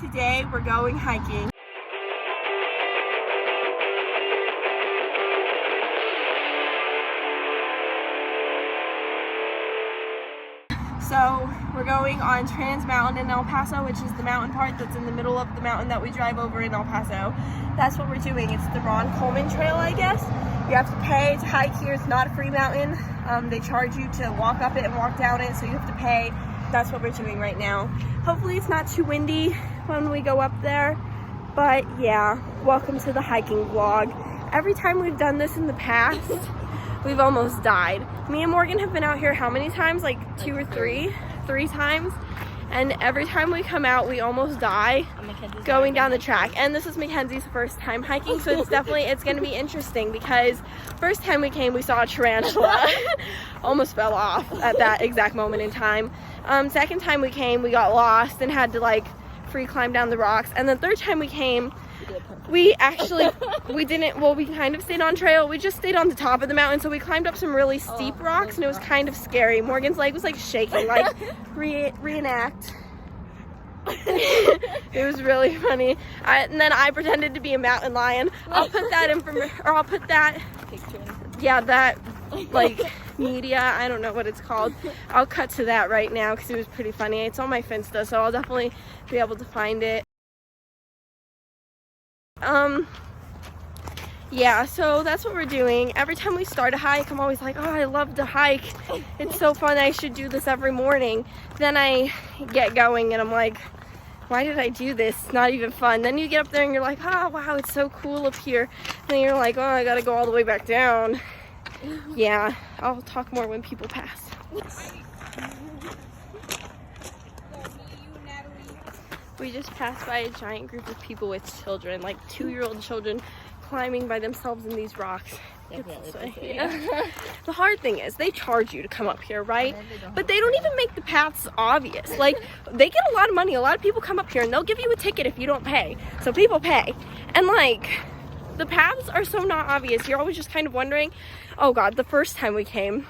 Today we're going hiking. So we're going on Trans Mountain in El Paso, which is the mountain part that's in the middle of the mountain that we drive over in El Paso. That's what we're doing. It's the Ron Coleman Trail, I guess. You have to pay to hike here. It's not a free mountain. They charge you to walk up it and walk down it, so you have to pay. That's what we're doing right now. Hopefully it's not too windy when we go up there. But yeah, welcome to the hiking vlog. Every time we've done this in the past, we've almost died. Me and Morgan have been out here how many times? Like two or three times. And every time we come out, we almost die going down the track. And this is Mackenzie's first time hiking, so it's gonna be interesting because first time we came, we saw a tarantula. Almost fell off at that exact moment in time. Second time we came, we got lost and had to like free climb down the rocks. And the third time we came, we kind of stayed on trail. We just stayed on the top of the mountain, so we climbed up some really steep rocks, and it was kind of scary. Morgan's leg was like shaking, like reenact. It was really funny. And then I pretended to be a mountain lion. I'll put that yeah, that like media, I don't know what it's called. I'll cut to that right now because it was pretty funny. It's on my Finsta, so I'll definitely be able to find it. Yeah, so that's what we're doing. Every time we start a hike, I'm always like, oh, I love to hike. It's so fun. I should do this every morning. Then I get going and I'm like, why did I do this? It's not even fun. Then you get up there and you're like, oh, wow, it's so cool up here. And then you're like, oh, I gotta go all the way back down. Yeah, I'll talk more when people pass. We just passed by a giant group of people with children, like 2-year-old children, climbing by themselves in these rocks. Yeah. The hard thing is they charge you to come up here, right? But they don't even make the paths obvious. Like, they get a lot of money. A lot of people come up here and they'll give you a ticket if you don't pay. So people pay. And like, the paths are so not obvious. You're always just kind of wondering, oh God, the first time we came,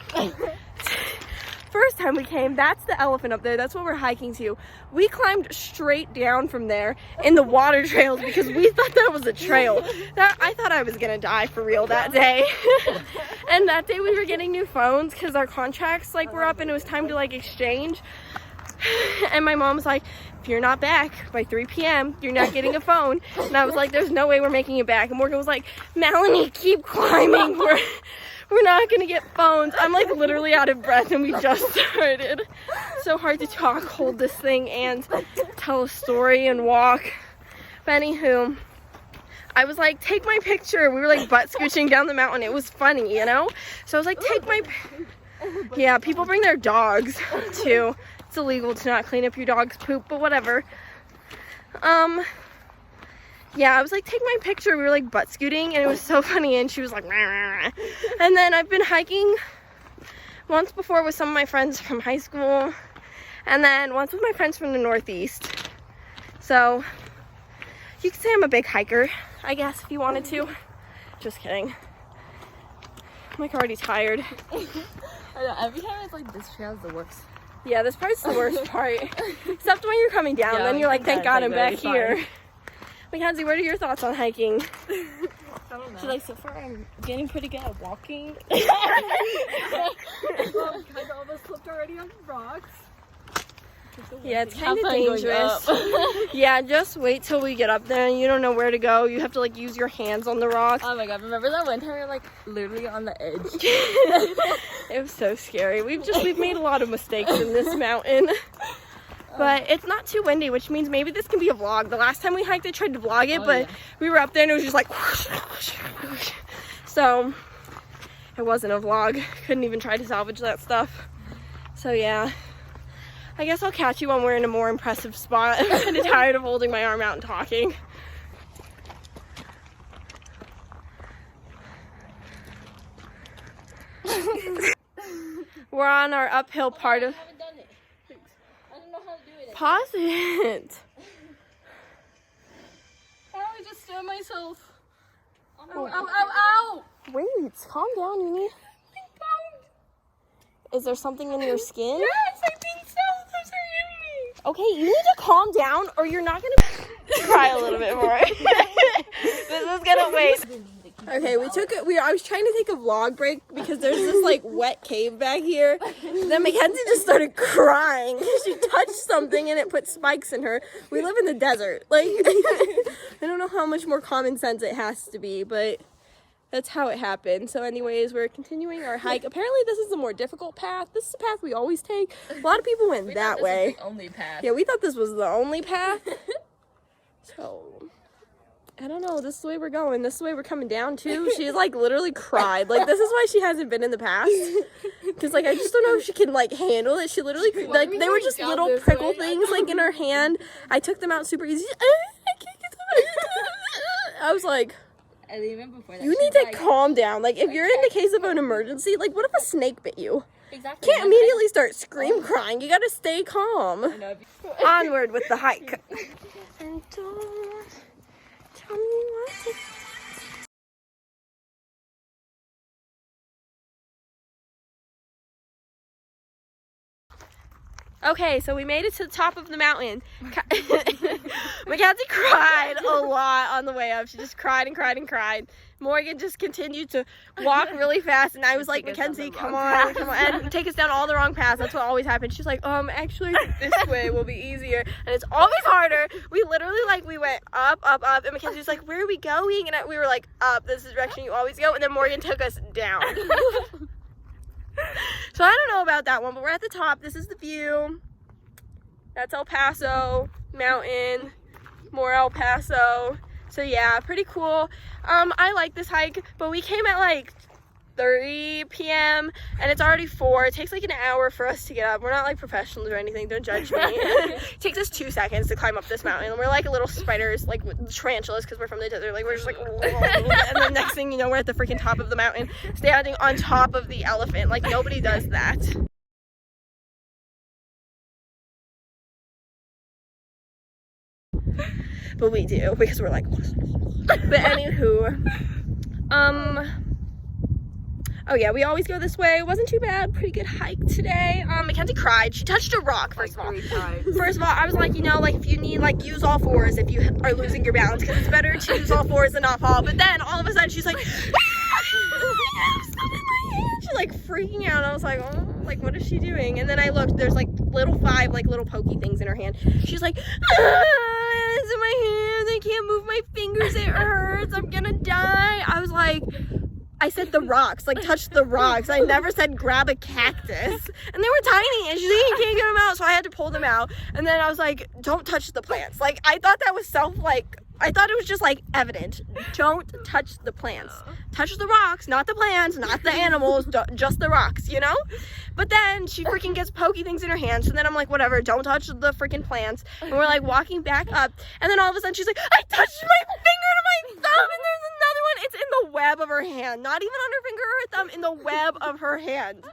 that's the elephant up there. That's what we're hiking to. We climbed straight down from there in the water trails because we thought that was a trail. I thought I was gonna die for real that day. And that day we were getting new phones because our contracts like were up and it was time to like exchange. And my mom was like, if you're not back by 3 p.m., you're not getting a phone. And I was like, there's no way we're making it back. And Morgan was like, Melanie, keep climbing. We're not gonna get phones. I'm like literally out of breath and we just started. So hard to talk, hold this thing and tell a story and walk. But anywho, I was like, take my picture. We were like butt scooching down the mountain. It was funny, you know? So I was like, take my, yeah, people bring their dogs too. It's illegal to not clean up your dog's poop, but whatever. Yeah, I was like, take my picture. We were like butt scooting and it was so funny and she was like, rah, rah, rah. And then I've been hiking once before with some of my friends from high school and then once with my friends from the Northeast. So you could say I'm a big hiker, I guess, if you wanted to. Just kidding. I'm like already tired. I know, every time it's like, this trail's the worst. Yeah, this part's the worst part. Except when you're coming down, then you're like, thank God I'm back here. Mackenzie, what are your thoughts on hiking? I don't know. So like, so far I'm getting pretty good at walking. Kind of almost slipped already on the rocks. Yeah, it's kind of dangerous. Yeah, just wait till we get up there and you don't know where to go. You have to like use your hands on the rocks. Oh my God, remember that one time we were like literally on the edge? It was so scary. We've made a lot of mistakes in this mountain. But it's not too windy, which means maybe this can be a vlog. The last time we hiked, I tried to vlog it, but we were up there and it was just like whoosh, whoosh, whoosh. So it wasn't a vlog. Couldn't even try to salvage that stuff. So yeah, I guess I'll catch you when we're in a more impressive spot. I'm kind of tired of holding my arm out and talking. We're on our uphill part of... Pause it. I just stabbed myself. Oh. Ow, ow, ow! Wait, calm down, you need... Is there something in your skin? Yes, I think so. Those are in me. Okay, you need to calm down or you're not gonna... cry a little bit more. This is gonna wait. Okay, I was trying to take a vlog break because there's this like wet cave back here. Then Mackenzie just started crying. She touched something and it put spikes in her. We live in the desert. Like, I don't know how much more common sense it has to be, but that's how it happened. So anyways, we're continuing our hike. Apparently this is the more difficult path. This is the path we always take. A lot of people went that way. This was the only path. Yeah, we thought this was the only path. So, I don't know. This is the way we're going. This is the way we're coming down too. She like literally cried. Like, this is why she hasn't been in the past. Because like, I just don't know if she can like handle it. She literally, like, they were just little prickle things like in her hand. I took them out super easy. I can't get them out. I was like, And even before that, you need to calm down. Like, if you're in the case of an emergency, like, what if a snake bit you? Exactly. Can't immediately start crying. You gotta stay calm. Onward with the hike. And don't tell me what to... Okay, so we made it to the top of the mountain. Mackenzie cried a lot on the way up. She just cried and cried and cried. Morgan just continued to walk really fast, and I was like, Mackenzie, come on, and take us down all the wrong paths. That's what always happens. She's like, actually, this way will be easier, and it's always harder. We literally, like, we went up, and Mackenzie was like, where are we going? And we were like, up. This is the direction you always go, and then Morgan took us down. So I don't know about that one, but we're at the top. This is the view. That's El Paso Mountain, more El Paso. So yeah, pretty cool. I like this hike, but we came at like 3 p.m. and it's already 4. It takes like an hour for us to get up. We're not like professionals or anything, don't judge me. It takes us 2 seconds to climb up this mountain. We're like little spiders, like tarantulas, because we're from the desert. Like, we're just like, and then next thing you know, we're at the freaking top of the mountain, standing on top of the elephant. Like, nobody does that. But we do, because we're like, but anywho, oh yeah, we always go this way. It wasn't too bad. Pretty good hike today. Mackenzie cried. She touched a rock, first of all. First of all, I was like, you know, like, if you need, like, use all fours if you are losing your balance, because it's better to use all fours than not fall. But then, all of a sudden, she's like, she's like freaking out. I was like, oh, like, what is she doing? And then I looked, there's like little 5, like, little pokey things in her hand. She's like, it's in my hand. I can't move my fingers. It hurts. I'm gonna die. I was like, I said the rocks, like, touch the rocks. I never said grab a cactus. And they were tiny, and she's like, you can't get them out, so I had to pull them out. And then I was like, don't touch the plants. Like, I thought that was I thought it was just, like, evident. Don't touch the plants. Touch the rocks, not the plants, not the animals, just the rocks, you know? But then she freaking gets pokey things in her hands, and then I'm like, whatever, don't touch the freaking plants. And we're, like, walking back up, and then all of a sudden she's like, I touched my finger to my thumb, and there's another one. It's in the web of her hand. Not even on her finger or her thumb, in the web of her hand.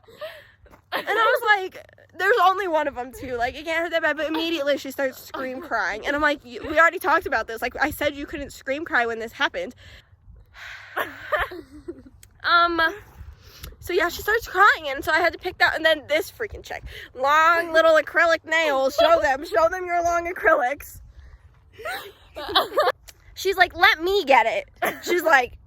And I was like, there's only one of them too. Like, it can't hurt that bad. But immediately she starts scream crying. And I'm like, we already talked about this. Like, I said you couldn't scream cry when this happened. So yeah, she starts crying. And so I had to pick that. And then this freaking chick. Long little acrylic nails. Show them your long acrylics. She's like, let me get it. She's like,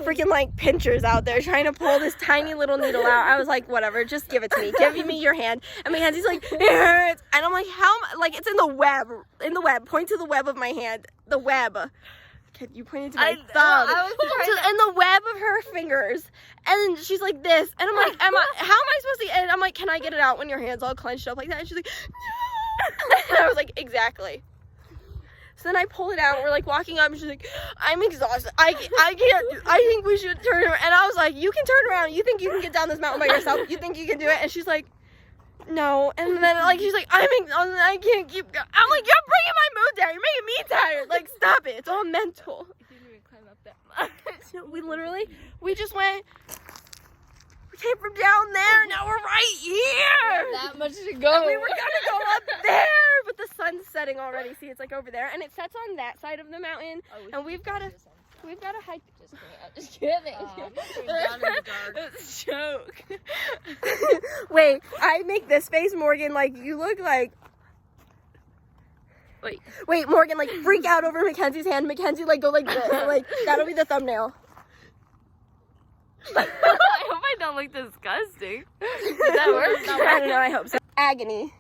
freaking like pinchers out there trying to pull this tiny little needle out. I was like, whatever, just give it to me. Give me your hand. And Mackenzie's like, it hurts. And I'm like, how? Like, it's in the web. In the web. Point to the web of my hand. The web. Okay, you pointed to my thumb. In the web of her fingers. And she's like this. And I'm like, how am I supposed to? And I'm like, can I get it out when your hand's all clenched up like that? And she's like, no. And I was like, exactly. So then I pull it out, and we're like walking up, and she's like, I'm exhausted. I can't, I think we should turn around. And I was like, you can turn around. You think you can get down this mountain by yourself? You think you can do it? And she's like, no. And then, like, she's like, I'm exhausted. I can't keep going. I'm like, you're bringing my mood down. You're making me tired. Like, stop it. It's all mental. I didn't even climb up that much. So we just went, we came from down there, now we're right here. That much to go. And we were gonna go up there, but the sun's setting already. See, it's like over there, and it sets on that side of the mountain. And we've got to hike. Just kidding. Down in the dark. It's a joke. Wait, I make this face, Morgan. Like, you look like. Wait, Morgan, like, freak out over Mackenzie's hand. Mackenzie, like, go like this. Like, that'll be the thumbnail. I hope I don't look disgusting. Does that work? I don't know, I hope so. Agony.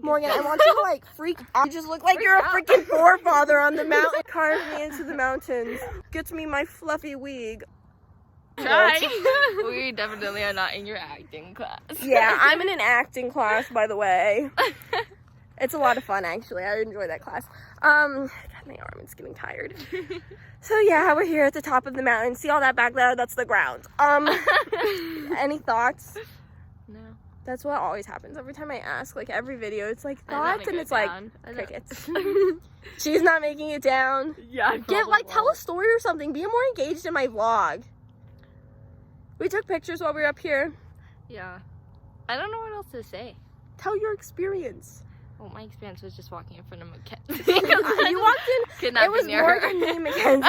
Morgan, I want you to, like, freak out. You just look like you're a freaking forefather on the mountain. Carve me into the mountains. Get me my fluffy wig. Try. We definitely are not in your acting class. Yeah, I'm in an acting class, by the way. It's a lot of fun, actually. I enjoy that class. God, my arm is getting tired. So yeah, we're here at the top of the mountain. See all that back there? That's the ground. Any thoughts? No. That's what always happens every time I ask. Like, every video, it's like thoughts, and it's like crickets. She's not making it down. Yeah. Tell a story or something. Be more engaged in my vlog. We took pictures while we were up here. Yeah. I don't know what else to say. Tell your experience. Well, my experience was just walking in front of Mackenzie. You walked in. It was Morgan, me, and Mackenzie.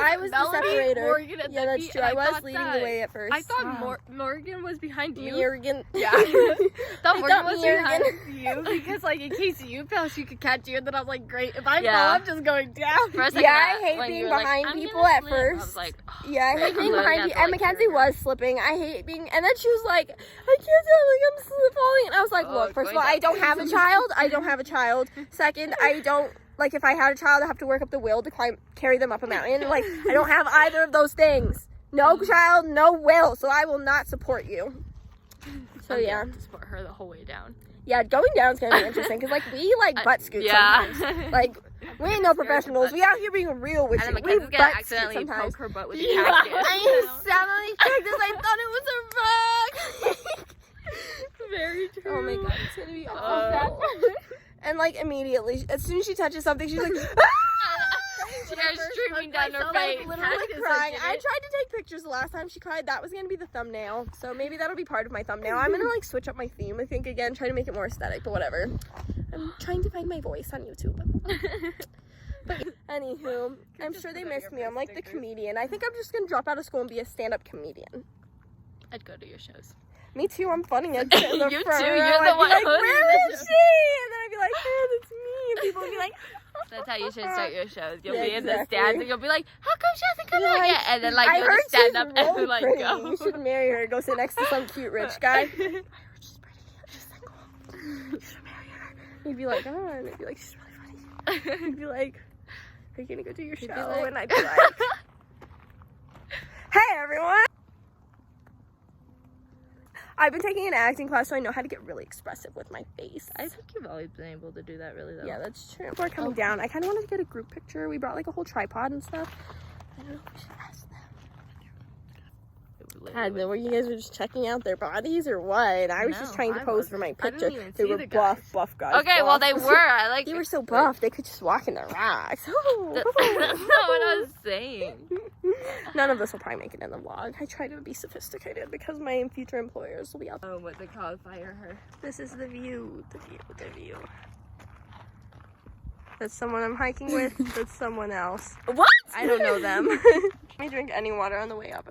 I was the separator. Morgan, and yeah, that's me, true. and I was leading the way at first. I thought Morgan was behind you. Morgan. Yeah. I thought Morgan was Morgan. behind you because, like, in case you fell, she could catch you. And then I was like, great. If I Yeah. fall, I'm just going down. For a second, Yeah, I hate when being you were behind like, people "I'm at gonna slip," first. I was like, Yeah, I hate being literally behind had you. to, And like, Mackenzie turn her. was slipping. I hate being. And then she was like, I can't tell, like, I'm falling. And I was like, Oh, look, first of going all, I down. don't have a child. I don't have a child. Second, I don't. Like, if I had a child, I have to work up the will to carry them up a mountain. Like, I don't have either of those things. No child, no will. So I will not support you. So, I'm yeah. down to support her the whole way down. Yeah, going down is going to be interesting. Because, like, we, like, butt scoot sometimes. Like, we ain't no professionals. We out here being real with And you. then We Mackenzie's gonna butt scoot accidentally sometimes. poke her butt with a Yeah. cactus. I suddenly checked this. I thought it was a rug. Very true. Oh, my God. It's going to be Oh. awful. And, like, immediately, as soon as she touches something, she's like, Tears streaming down her face. literally crying. I tried to take pictures the last time she cried. That was going to be the thumbnail. So maybe that'll be part of my thumbnail. I'm going to, like, switch up my theme, I think, again. Try to make it more aesthetic, but whatever. I'm trying to find my voice on YouTube. But anywho, I'm sure they missed me. I'm like the comedian. I think I'm just going to drop out of school and be a stand-up comedian. I'd go to your shows. Me too, I'm funny. I'd sit in the You front too, row. you're the I'd be one like, hosting where the is show. she? And then I'd be like, oh, that's me. And people would be like, That's how you should start your shows. You'll Yeah, be in the exactly. stands and you'll be like, how come she hasn't come Yeah, out yet? And then like I you'll heard just stand she's up really and like pretty. go. You should marry her. Go sit next to some cute rich guy. I heard she's pretty. She's single. You should marry her. He'd be like, oh, and I'd be like, she's really funny. He'd be like, are you gonna go do your show? be like- And I'd be like, hey everyone. I've been taking an acting class, so I know how to get really expressive with my face. I think you've always been able to do that really though. Yeah, that's true. We're coming down. I kind of wanted to get a group picture. We brought like a whole tripod and stuff. I don't know if we should ask them. God, were you guys just checking out their bodies or what? I was just No, trying to I pose for wasn't. my I didn't picture. even They see were the buff guys. Okay, well they buff. were. I like They were so buff, they could just walk in the rocks. That's not what I was saying. None of this will probably make it in the vlog. I try to be sophisticated because my future employers will be out there. Oh, what's it called? Fire her. This is the view. The view. That's someone I'm hiking with. That's someone else. What? I don't know them. Let me drink any water on the way up.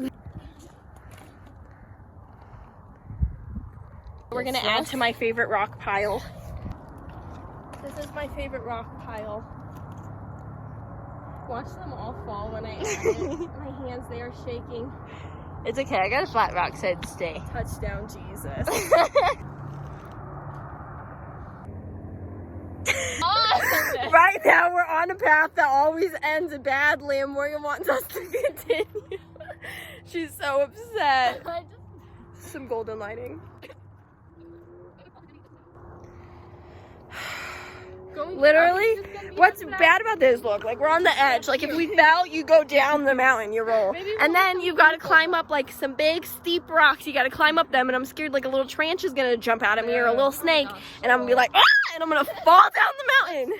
We're gonna add to my favorite rock pile. This is my favorite rock pile. Watch them all fall when I add it. My hands, they are shaking. It's okay. I got a flat rock said stay. Touchdown, Jesus. Right now, we're on a path that always ends badly, and Morgan wants us to continue. She's so upset. Some golden lighting. Literally, what's bad about this look? Like, we're on the edge. Like, if we fell, you go down the mountain, you roll. And then you've got to climb up, like, some big, steep rocks. You got to climb up them, and I'm scared, like, a little tranch is going to jump out at me or a little snake. And I'm going to be like, ah! And I'm going to fall down the mountain.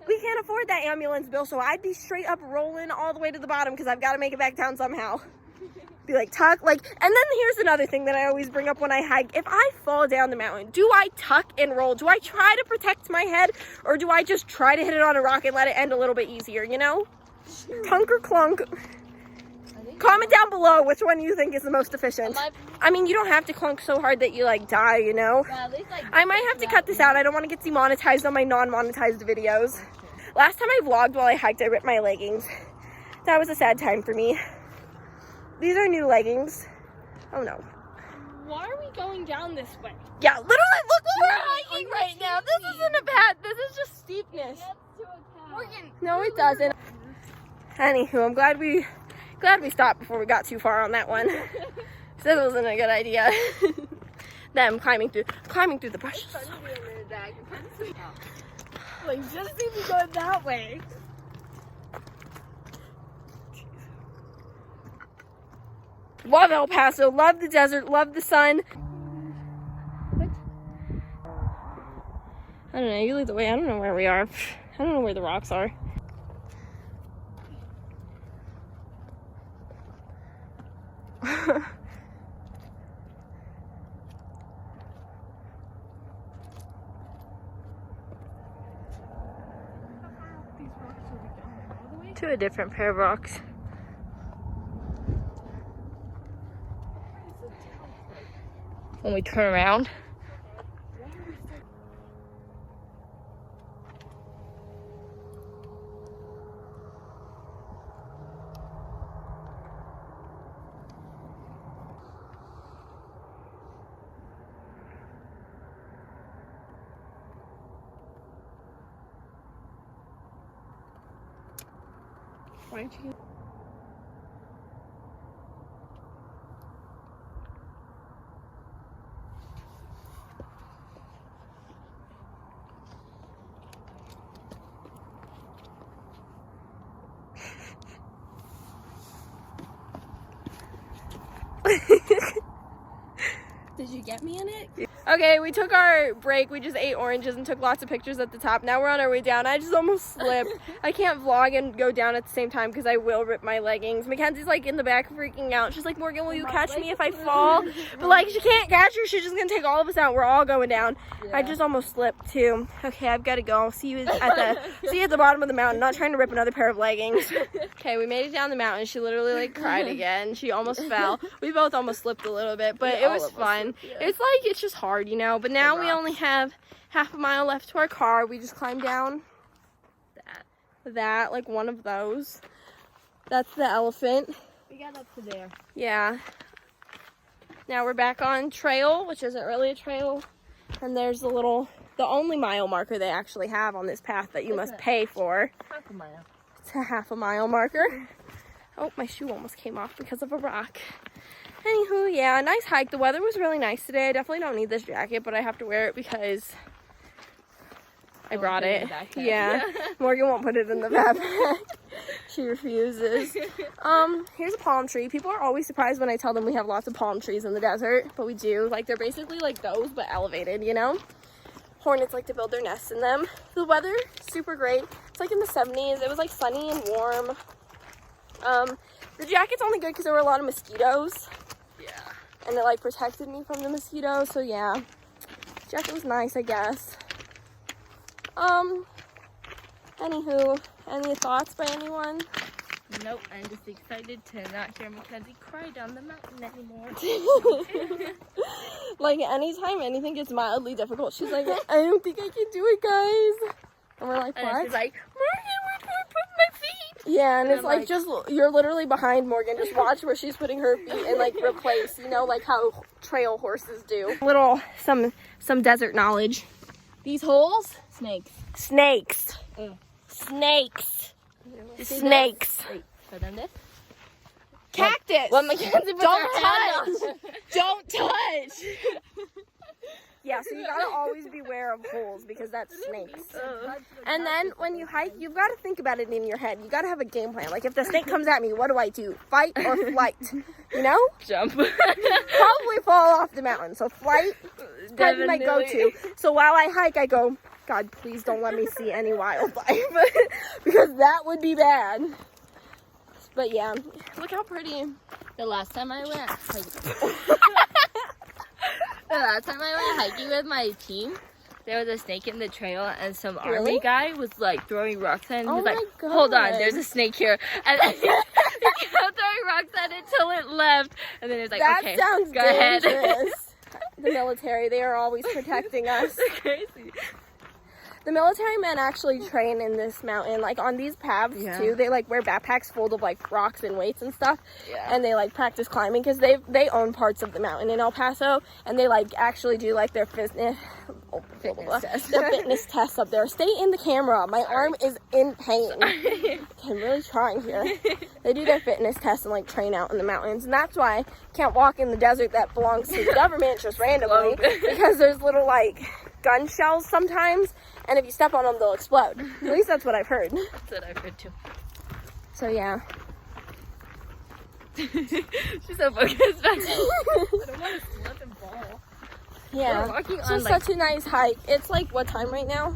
We can't afford that ambulance bill, so I'd be straight up rolling all the way to the bottom because I've got to make it back down somehow. Be like, tuck, like, and then here's another thing that I always bring up when I hike. If I fall down the mountain, do I tuck and roll? Do I try to protect my head, or do I just try to hit it on a rock and let it end a little bit easier, you know? Tunk or clunk. I think Comment down below which one you think is the most efficient. I mean, you don't have to clunk so hard that you like die, you know? At least, like, I might have to cut this out. I don't want to get demonetized on my non-monetized videos. Last time I vlogged while I hiked, I ripped my leggings. That was a sad time for me. These are new leggings. Oh no. why are we going down this way? Yeah, literally, look what we're hiking right now. This isn't a bad, this is just steepness. Morgan. No, it doesn't. Anywho, I'm glad we stopped before we got too far on that one. This wasn't a good idea. Them climbing through the bushes. Like, just see me going that way. Love El Paso, love the desert, love the sun. What? I don't know, you lead the way. I don't know where we are. I don't know where the rocks are. To a different pair of rocks. When we turn around. Why aren't you? Did you get me in it? Okay, we took our break. We just ate oranges and took lots of pictures at the top. Now we're on our way down. I just almost slipped. I can't vlog and go down at the same time because I will rip my leggings. Mackenzie's like in the back freaking out. She's like, Morgan, will you catch me if I fall? But like, she can't catch her. She's just gonna take all of us out. We're all going down. Yeah. I just almost slipped too. Okay, I've got to go. See you at the bottom of the mountain. Not trying to rip another pair of leggings. Okay, we made it down the mountain. She literally like cried again. She almost fell. We both almost slipped a little bit, but it was fun. Yeah. It's like, it's just hard, you know, but now we only have half a mile left to our car. We just climbed down that like one of those. That's the elephant. We got up to there. Yeah. Now we're back on trail, which isn't really a trail. And there's the only mile marker they actually have on this path that you must pay for. Half a mile. It's a half a mile marker. Oh, my shoe almost came off because of a rock. Anywho, yeah, nice hike. The weather was really nice today. I definitely don't need this jacket, but I have to wear it because I brought it. Yeah. Morgan won't put it in the backpack. She refuses. Here's a palm tree. People are always surprised when I tell them we have lots of palm trees in the desert, but we do. Like, they're basically like those, but elevated, you know? Hornets like to build their nests in them. The weather, super great. It's like in the 70s. It was like sunny and warm. The jacket's only good because there were a lot of mosquitoes. Yeah. And it like protected me from the mosquitoes, so yeah. Jacket was nice, I guess. Anywho, any thoughts by anyone? Nope, I'm just excited to not hear Mackenzie cry down the mountain anymore. Like, anytime anything gets mildly difficult, she's like, I don't think I can do it, guys. And we're like, what? And she's like, Morgan, where do I put my feet? Yeah, and it's like, just, you're literally behind Morgan. Just watch where she's putting her feet and, like, replace, you know, like how trail horses do. Some desert knowledge. These holes? Snakes. Snakes. Snakes. Snakes. Wait, show them this. Cactus. What Mackenzie put Don't her hand touch. Don't touch. Yeah, so you gotta always beware of holes because that's snakes. And then when you hike, you've got to think about it in your head. You gotta have a game plan. Like, if the snake comes at me, what do I do? Fight or flight? You know? Jump. Probably fall off the mountain. So flight is probably my go-to. So while I hike, I go, God, please don't let me see any wildlife because that would be bad. But yeah, look how pretty. The last time I went hiking with my team, there was a snake in the trail, and some army guy was like throwing rocks at it, and he was like, hold on, there's a snake here. And he kept throwing rocks at it till it left. And then it was like, That okay, sounds go ahead. dangerous. The military, they are always protecting us. Crazy. The military men actually train in this mountain, like on these paths too. They like wear backpacks full of like rocks and weights and stuff, and they like practice climbing because they own parts of the mountain in El Paso, and they like actually do like their fitness tests up there. Stay in the camera. My arm is in pain. Okay, I'm really trying here. They do their fitness tests and like train out in the mountains, and that's why I can't walk in the desert that belongs to the government just randomly because there's little like gun shells sometimes, and if you step on them they'll explode. At least that's what I've heard. That's what I've heard too. So yeah. She's so focused. I don't want to slip and fall. Yeah. We're walking It's on just like such a nice hike. It's like what time right now?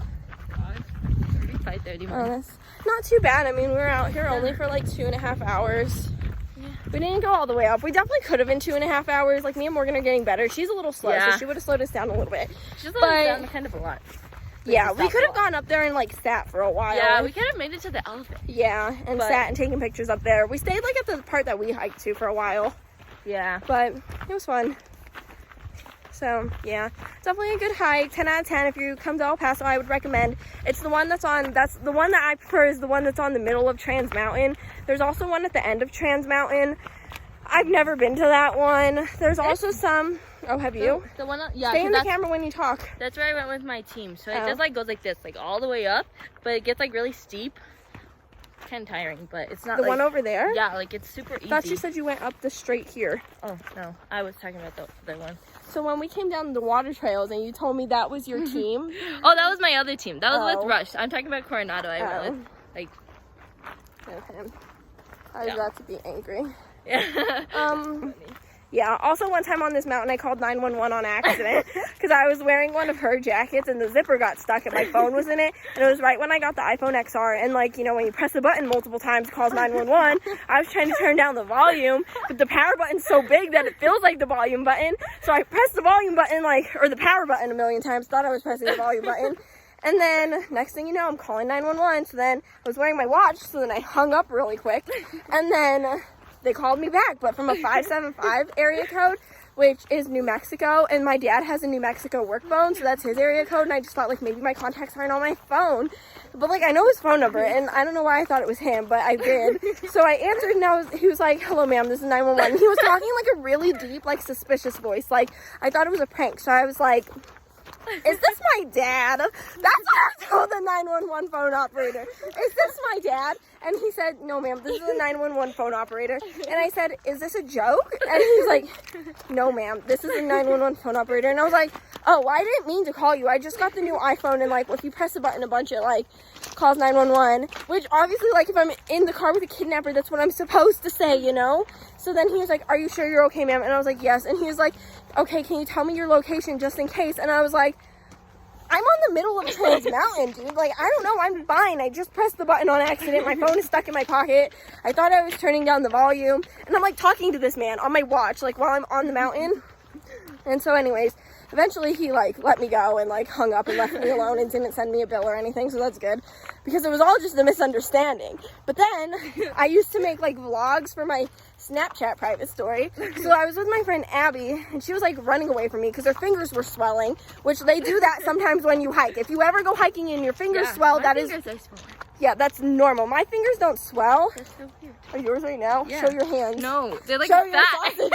5:30 Oh, that's not too bad. I mean, we were out here only for like 2.5 hours. We didn't go all the way up. We definitely could have in 2.5 hours. Like me and Morgan are getting better. She's a little slow, so she would have slowed us down a little bit. She's slowed us down kind of a lot. Yeah, we could have gone up there and like sat for a while. Yeah, we could have made it to the elephant. Yeah, and sat and taken pictures up there. We stayed like at the part that we hiked to for a while. Yeah. But it was fun. So yeah, definitely a good hike. 10 out of 10. If you come to El Paso, I would recommend. It's the one that's the one that I prefer is the one that's on the middle of Trans Mountain. There's also one at the end of Trans Mountain. I've never been to that one. There's also some. Oh, have you? The one, yeah. Stay in the camera when you talk. That's where I went with my team. So it just like goes like this, like all the way up, but it gets like really steep. Kind of tiring, but it's not the like, one over there. Yeah, like it's super easy. I thought you said you went up the straight here. Oh no, I was talking about the one. So when we came down the water trails and you told me that was your team. Oh, that was my other team. That was with Rush. I'm talking about Coronado. I went with like. Okay. I was about to be angry. Yeah. Yeah, also one time on this mountain I called 911 on accident because I was wearing one of her jackets and the zipper got stuck and my phone was in it, and it was right when I got the iPhone XR, and like, you know, when you press the button multiple times it calls 911. I was trying to turn down the volume, but the power button's so big that it feels like the volume button, so I pressed the volume button or the power button a million times, thought I was pressing the volume button. And then next thing you know, I'm calling 911. So then I was wearing my watch, so then I hung up really quick, and then they called me back, but from a 575 area code, which is New Mexico, and my dad has a New Mexico work phone, so that's his area code, and I just thought, like, maybe my contacts aren't on my phone, but, like, I know his phone number, and I don't know why I thought it was him, but I did. So I answered, and he was like, hello, ma'am, this is 911, and he was talking, like, a really deep, like, suspicious voice, like, I thought it was a prank, so I was like, is this my dad? That's what I told the 911 phone operator. Is this my dad? And he said, no, ma'am, this is a 911 phone operator. And I said, is this a joke? And he's like, no, ma'am, this is a 911 phone operator. And I was like, oh, well, I didn't mean to call you. I just got the new iPhone, and, like, if you press a button a bunch, it, like, calls 911. Which, obviously, like, if I'm in the car with a kidnapper, that's what I'm supposed to say, you know? So then he was like, are you sure you're okay, ma'am? And I was like, yes. And he was like, okay, can you tell me your location just in case? And I was like, I'm on the middle of Trans Mountain, dude. Like, I don't know. I'm fine. I just pressed the button on accident. My phone is stuck in my pocket. I thought I was turning down the volume. And I'm, like, talking to this man on my watch, like, while I'm on the mountain. And so, anyways, eventually he, like, let me go and, like, hung up and left me alone and didn't send me a bill or anything. So that's good. Because it was all just a misunderstanding. But then I used to make, like, vlogs for my Snapchat private story. So I was with my friend Abby, and she was like running away from me because her fingers were swelling, which they do that sometimes when you hike. If you ever go hiking and your fingers swell, yeah, that's normal. My fingers don't swell. That's so weird. Are yours right now? Yeah. Show your hands. No, they're like Show your fat. sausages.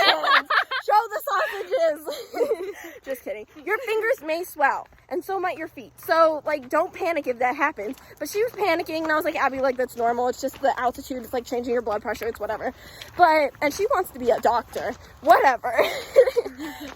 Show the sausages. Just kidding. Your fingers may swell, and so might your feet. So, like, don't panic if that happens. But she was panicking, and I was like, Abby, like, that's normal. It's just the altitude. It's like changing your blood pressure. It's whatever. And she wants to be a doctor. Whatever.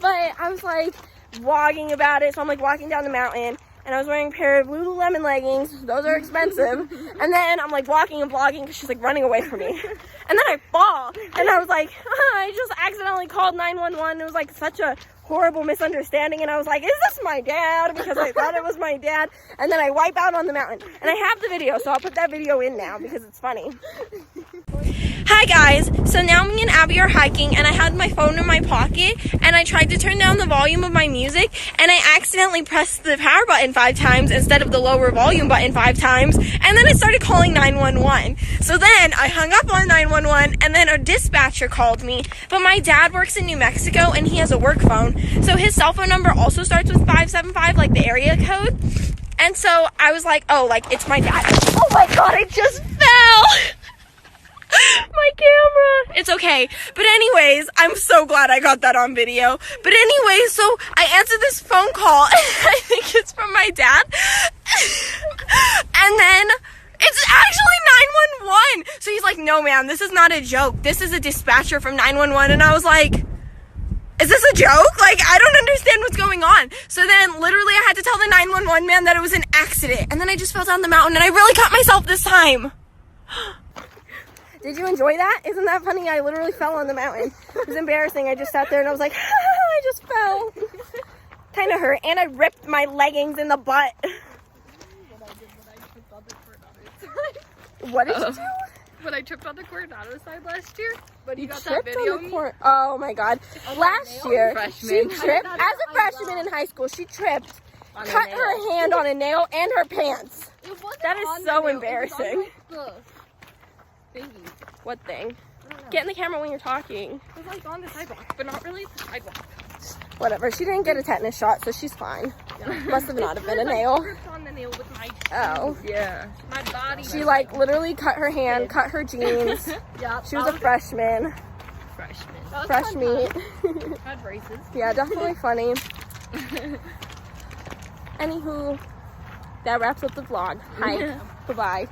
But I was, like, vlogging about it. So I'm, like, walking down the mountain. And I was wearing a pair of Lululemon leggings. Those are expensive. And then I'm, like, walking and vlogging because she's, like, running away from me. And then I fall. And I was like, I just accidentally called 911. It was, like, such a horrible misunderstanding, and I was like, is this my dad? Because I thought it was my dad. And then I wipe out on the mountain. And I have the video, so I'll put that video in now because it's funny. Hi guys, so now me and Abby are hiking, and I had my phone in my pocket, and I tried to turn down the volume of my music, and I accidentally pressed the power button 5 times instead of the lower volume button 5 times, and then it started calling 911. So then I hung up on 911, and then a dispatcher called me, but my dad works in New Mexico, and he has a work phone, so his cell phone number also starts with 575, like the area code, and so I was like, oh, like, it's my dad. Oh my god, I just fell! My camera. It's okay. But anyways, I'm so glad I got that on video. But anyways, so I answered this phone call. I think it's from my dad. And then it's actually 911. So he's like, no, ma'am, this is not a joke. This is a dispatcher from 911. And I was like, is this a joke? Like, I don't understand what's going on. So then literally I had to tell the 911 man that it was an accident. And then I just fell down the mountain and I really cut myself this time. Did you enjoy that? Isn't that funny? I literally fell on the mountain. It was embarrassing. I just sat there and I was like, I just fell. Kind of hurt. And I ripped my leggings in the butt. What did you do? When I tripped on the Coronado side last year. But You got that tripped video on the court. Oh my god. Last year, she tripped. As a freshman in high school, she tripped. Cut her hand on a nail and her pants. That is so embarrassing. Thingy. What thing? Get in the camera when you're talking. It was like on the sidewalk, but not really the sidewalk. Whatever. She didn't get a tetanus shot, so she's fine. Must have not have been a nail. On the nail with my Oh. Yeah. my body. She like literally cut her hand, cut her jeans. Yeah. She was a freshman. Freshman. Fresh meat. Had braces. Yeah, definitely funny. Anywho, that wraps up the vlog. Hi. Bye-bye.